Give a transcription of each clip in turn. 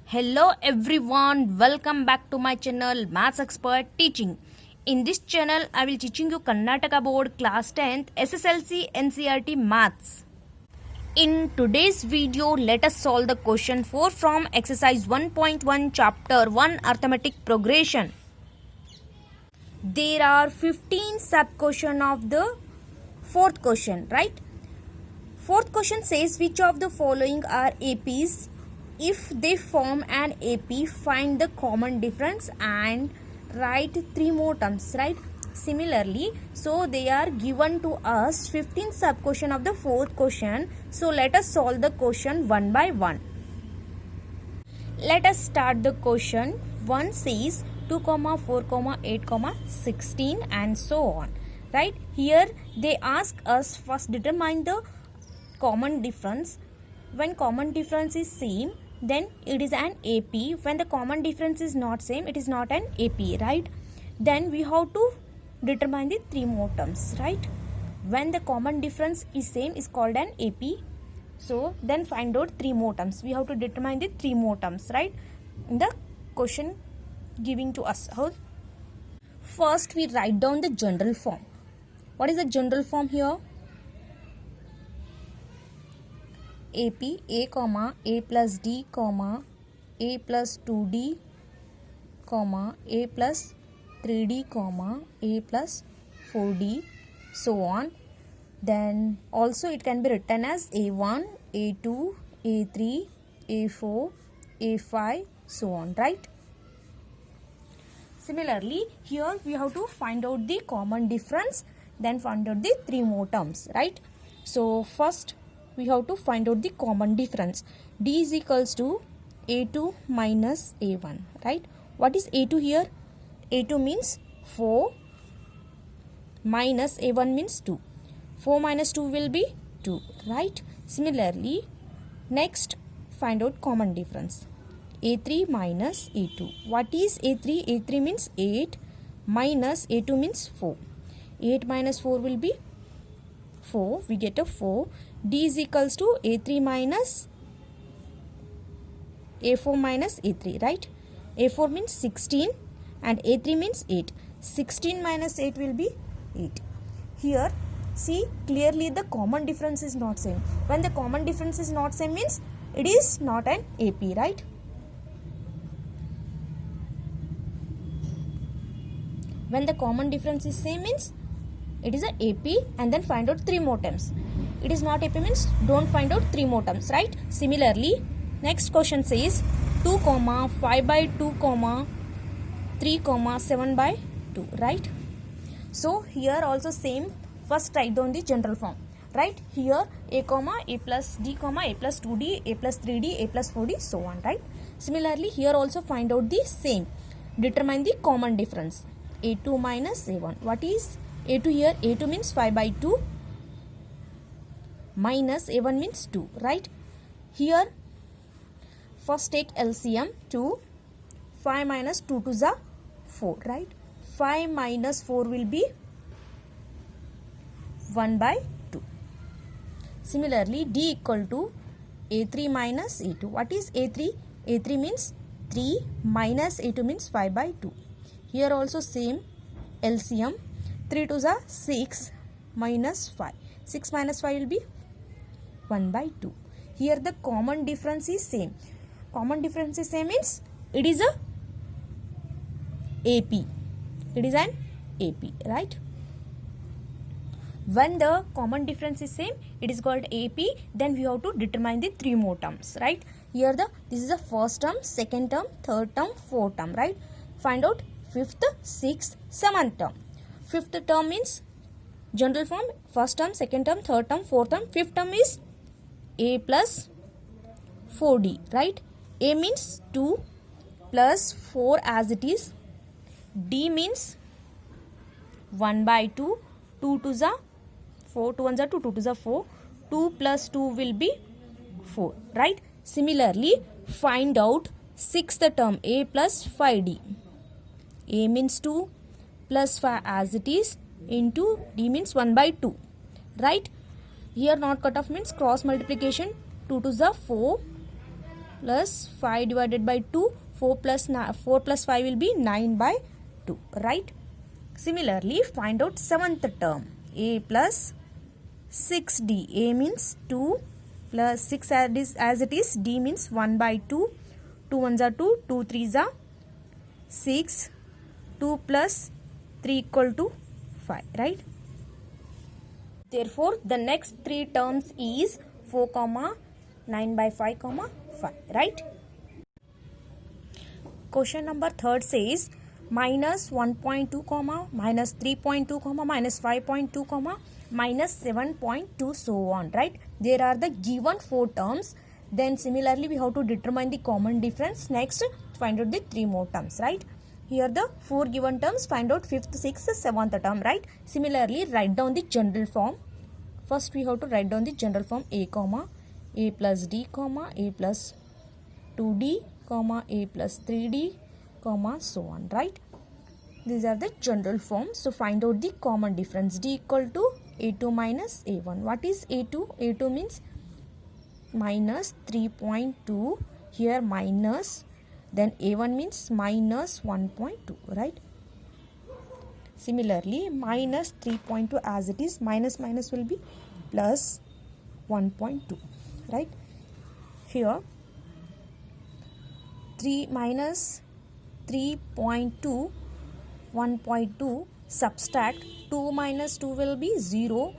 Hello everyone, welcome back to my channel Maths Expert Teaching. In this channel, I will teaching you Karnataka Board Class 10th SSLC NCERT Maths. In today's video, let us solve the question 4 from exercise 1.1 chapter 1 arithmetic progression. There are 15 sub question of the fourth question, right? Fourth question says which of the following are APs? If they form an AP, find the common difference and write 3 more terms, right? Similarly, so they are given to us 15 sub question of the fourth question. So let us solve the question one by one. Let us start the question. One says 2, 4, 8, 16 and so on, right? Here they ask us first determine the common difference. When common difference is same, then it is an AP. When the common difference is not same, it is not an AP, right? Then we have to determine the 3 more terms, right? When the common difference is same is called an AP. So then find out 3 more terms. We have to determine the 3 more terms, right? In the question giving to us. First we write down the general form. What is the general form here? AP A comma A plus D comma A plus 2D comma A plus 3D comma A plus 4D, so on. Then also it can be written as A1, A2, A3, A4, A5, so on, right? Similarly, here we have to find out the common difference, then find out the 3 more terms, right? So first we have to find out the common difference. D is equals to A2 minus A1, right? What is A2 here? A2 means 4 minus A1 means 2. 4 minus 2 will be 2, right? Similarly, next find out common difference. A3 minus A2. What is A3? A3 means 8 minus A2 means 4. 8 minus 4 will be 4. We get a 4. D is equals to A3 minus A4 minus A3, right? A4 means 16 and A3 means 8. 16 minus 8 will be 8. Here, see clearly the common difference is not same. When the common difference is not same means it is not an AP, right? When the common difference is same means it is a AP, and then find out 3 more terms. It is not AP means don't find out 3 more terms, right? Similarly, next question says 2, 5 by 2, 3, 7 by 2, right? So here also same. First write down the general form, right? Here A, A plus D, A plus 2D, A plus 3D, A plus 4D, so on, right? Similarly, here also find out the same. Determine the common difference. A2 minus A1. What is A2 here? A2 means 5 by 2 minus A1 means 2, right? Here first take LCM. 2, 5 minus 2 to the 4, right? 5 minus 4 will be 1 by 2. Similarly, D equal to A3 minus A2. What is A3? A3 means 3 minus A2 means 5 by 2. Here also same LCM. 3 to the 6 minus 5. 6 minus 5 will be 1 by 2. Here the common difference is same. Common difference is same means it is a AP. It is an AP, right? When the common difference is same, it is called AP. Then we have to determine the 3 more terms, right? Here this is the first term, second term, third term, fourth term, right? Find out fifth, sixth, seventh term. Fifth term means general form. First term, second term, third term, fourth term. Fifth term is A plus 4D, right? A means 2 plus 4 as it is. D means 1 by 2. 2 to the 4. 2 1 are 2. 2 to the 4. 2 plus 2 will be 4, right? Similarly, find out sixth term. A plus 5D. A means 2 plus 5 as it is into D means 1 by 2, right? Here not cut off means cross multiplication. 2 to the 4 plus 5 divided by 2. 4 plus 5 will be 9 by 2, right? Similarly, find out seventh term. A plus 6d. A means 2 plus 6 as it is. D means 1 by 2. 2 ones are 2. 2 threes are 6. 2 plus 3 equal to 5, right? Therefore, the next three terms is 4 comma 9 by 5 comma 5, right? Question number third says minus 1.2 comma minus 3.2 comma minus 5.2 comma minus 7.2 so on, right? There are the given four terms. Then similarly we have to determine the common difference. Next find out the three more terms, right? Here the four given terms, find out fifth, sixth, seventh term, right? Similarly write down the general form. First we have to write down the general form. A comma a plus d comma a plus 2d comma a plus 3d comma so on, right? These are the general forms. So find out the common difference. D equal to a2 minus a1. What is a2? A2 means minus 3.2. Here minus, then a1 means minus 1.2, right? Similarly minus 3.2 as it is, minus minus will be plus 1.2, right? Here 3 minus 3.2 1.2, subtract 2 minus 2 will be 0,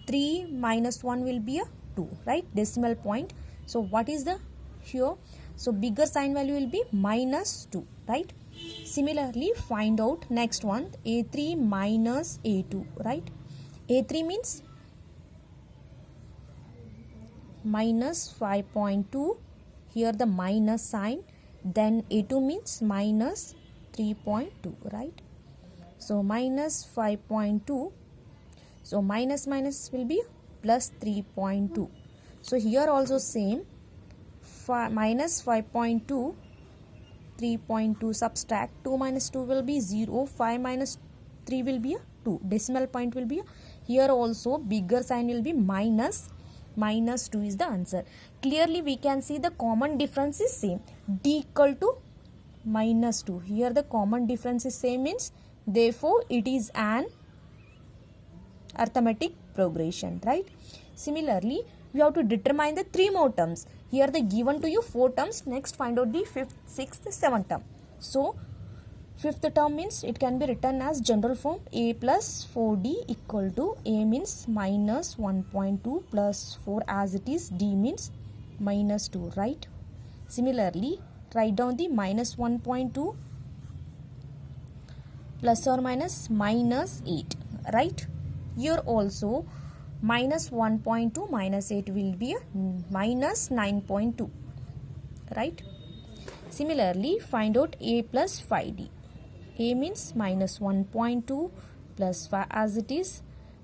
3 minus 1 will be a 2, right? Decimal point. So what is the here? So bigger sign value will be minus 2, right? Similarly find out next one, a3 minus a2, right? a3 means minus 5.2, here the minus sign, then a2 means minus 3.2, right? So minus 5.2, so minus minus will be plus 3.2. So here also same, minus 5.2, 3.2, subtract 2 minus 2 will be 0, 5 minus 3 will be a 2, decimal point will be a, here also bigger sign will be minus 2 is the answer. Clearly we can see the common difference is same. D equal to minus 2. Here the common difference is same, means therefore it is an arithmetic progression, right? Similarly we have to determine the three more terms. Here the given to you four terms. Next find out the fifth, sixth, seventh term. So fifth term means it can be written as general form. A plus 4d equal to, a means minus 1.2 plus 4 as it is, d means minus 2, right? Similarly write down the minus 1.2 plus or minus minus 8, right? Here also minus 1.2 minus 8 will be a minus 9.2, right? Similarly find out a plus 5d. A means minus 1.2 plus 5 as it is,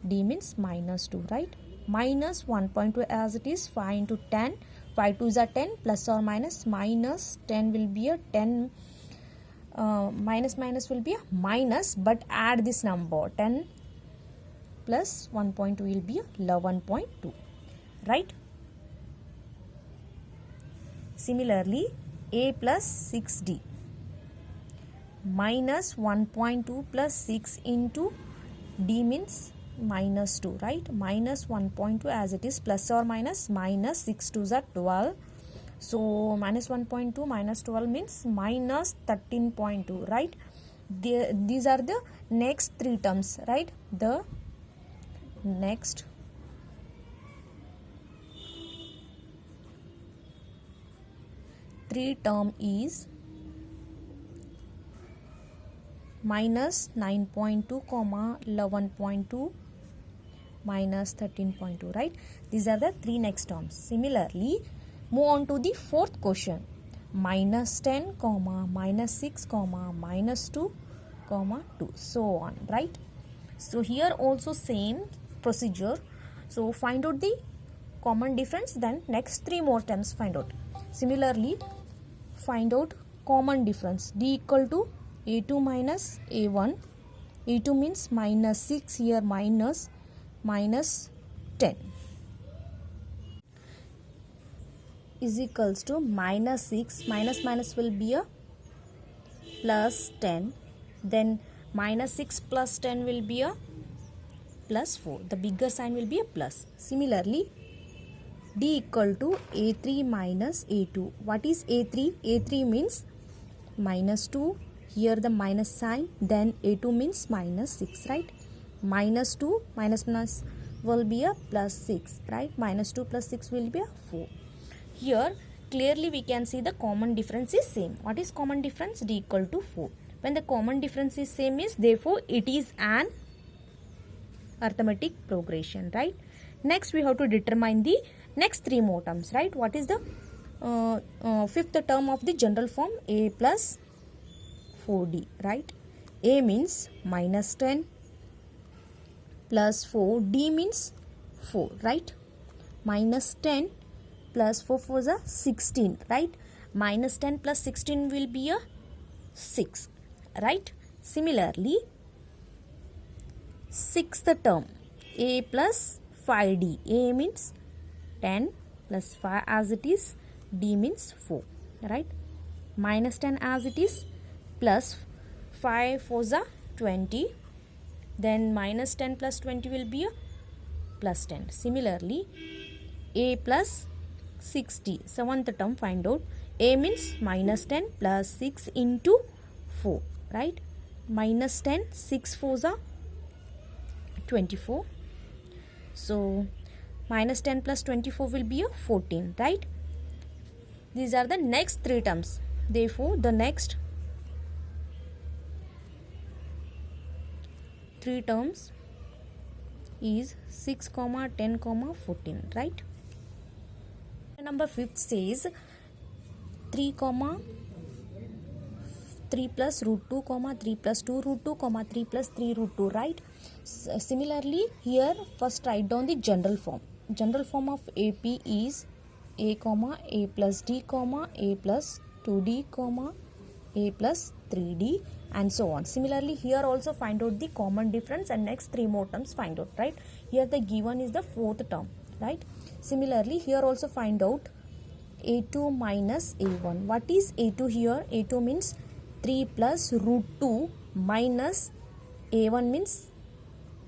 d means minus 2, right? Minus 1.2 as it is, 5 into 10, 5 2s are 10, plus or minus minus 10 will be a 10, minus minus will be a minus, but add this number, 10 plus 1.2 will be 11.2, right? Similarly a plus 6d, minus 1.2 plus 6 into d means minus 2, right? Minus 1.2 as it is, plus or minus minus 6 2s are 12. So minus 1.2 minus 12 means minus 13.2, right? These are the next three terms, right? The next three term is minus 9.2 comma 11.2 minus 13.2, right? These are the three next terms. Similarly move on to the fourth question, minus 10 comma minus 6 comma minus 2 comma 2 so on, right? So here also same procedure. So find out the common difference, then next three more terms find out. Similarly find out common difference. D equal to a2 minus a1. a2 means minus 6, here minus 10. is equals to minus 6, minus minus will be a plus 10, then minus 6 plus 10 will be a plus 4, the bigger sign will be a plus. Similarly, D equal to A3 minus A2. What is A3? A3 means minus 2, here the minus sign, then A2 means minus 6, right? Minus 2 minus minus will be a plus 6, right? Minus 2 plus 6 will be a 4. Here clearly we can see the common difference is same. What is common difference? D equal to 4. When the common difference is same is, therefore it is an arithmetic progression, right? Next we have to determine the next three more terms, right? What is the fifth term of the general form? A plus 4D, right? A means minus 10 plus 4, D means 4, right? Minus 10 plus 4 is a 16, right? Minus 10 plus 16 will be a 6, right? Similarly, sixth term, A plus 5D. A means 10 plus 5 as it is, D means 4, right? Minus 10 as it is, plus 5 4s are 20, then minus 10 plus 20 will be a plus 10. Similarly, A plus 60, seventh term, find out. A means minus 10 plus 6 into 4, right? Minus 10, 6 4s are 24. So minus 10 plus 24 will be a 14, right? These are the next three terms. Therefore, the next three terms is 6, 10, 14, right? Number 5 says 3, 3 plus root 2, 3 plus 2 root 2, 3 plus 3 root 2, right? Similarly, here first write down the general form. General form of AP is A, A plus D, A plus 2D, A plus 3D, and so on. Similarly, here also find out the common difference and next three more terms find out, right? Here the given is the fourth term, right? Similarly, here also find out A2 minus A1. What is A2 here? A2 means 3 plus root 2 minus A1 means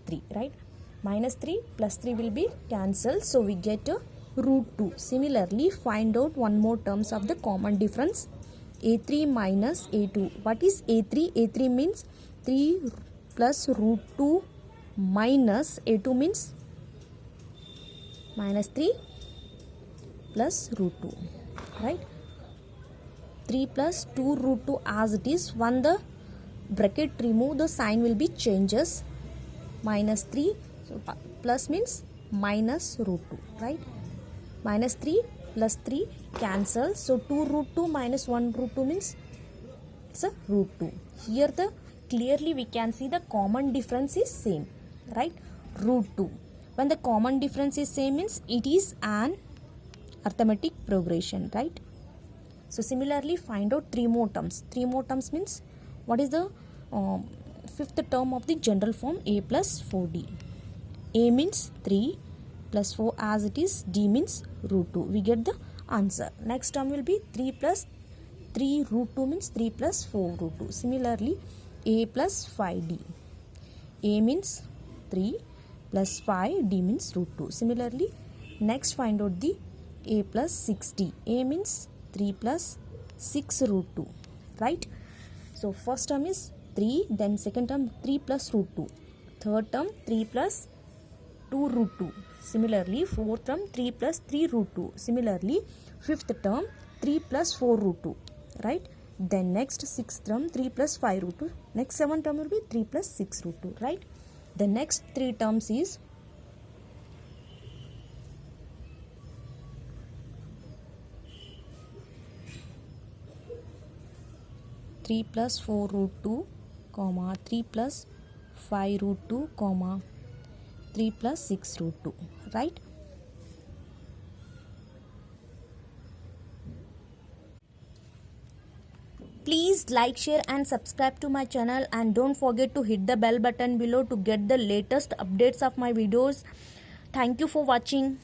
3, right? Minus 3 plus 3 will be cancelled, so we get a root 2. Similarly, find out one more terms of the common difference. A3 minus A2. What is A3? A3 means 3 plus root 2 minus A2 means minus 3 plus root 2, right? 3 plus 2 root 2 as it is. When the bracket remove, the sign will be changes. Minus 3, so plus means minus root 2, right? Minus 3 plus 3 cancel, so 2 root 2 minus 1 root 2 means it's a root 2. Here the clearly we can see the common difference is same, right? Root 2. When the common difference is same means it is an arithmetic progression, right? So similarly, find out three more terms. Three more terms means what is the fifth term of the general form? A plus 4D. A means 3 plus 4 as it is, D means root 2. We get the answer. Next term will be 3 plus 3 root 2 means 3 plus 4 root 2. Similarly, A plus 5D. A means 3 plus 5, D means root 2. Similarly, next find out the A plus 6D. A means 3 plus 6 root 2, right? So first term is 3, then second term 3 plus root 2. Third term 3 plus 2 root 2. Similarly, fourth term 3 plus 3 root 2. Similarly, fifth term 3 plus 4 root 2, right? Then next sixth term 3 plus 5 root 2. Next seventh term will be 3 plus 6 root 2, right? The next three terms is 3 plus 4 root 2, 3 plus 5 root 2, 3 plus 6 root 2, right? Please like, share and subscribe to my channel, and don't forget to hit the bell button below to get the latest updates of my videos. Thank you for watching.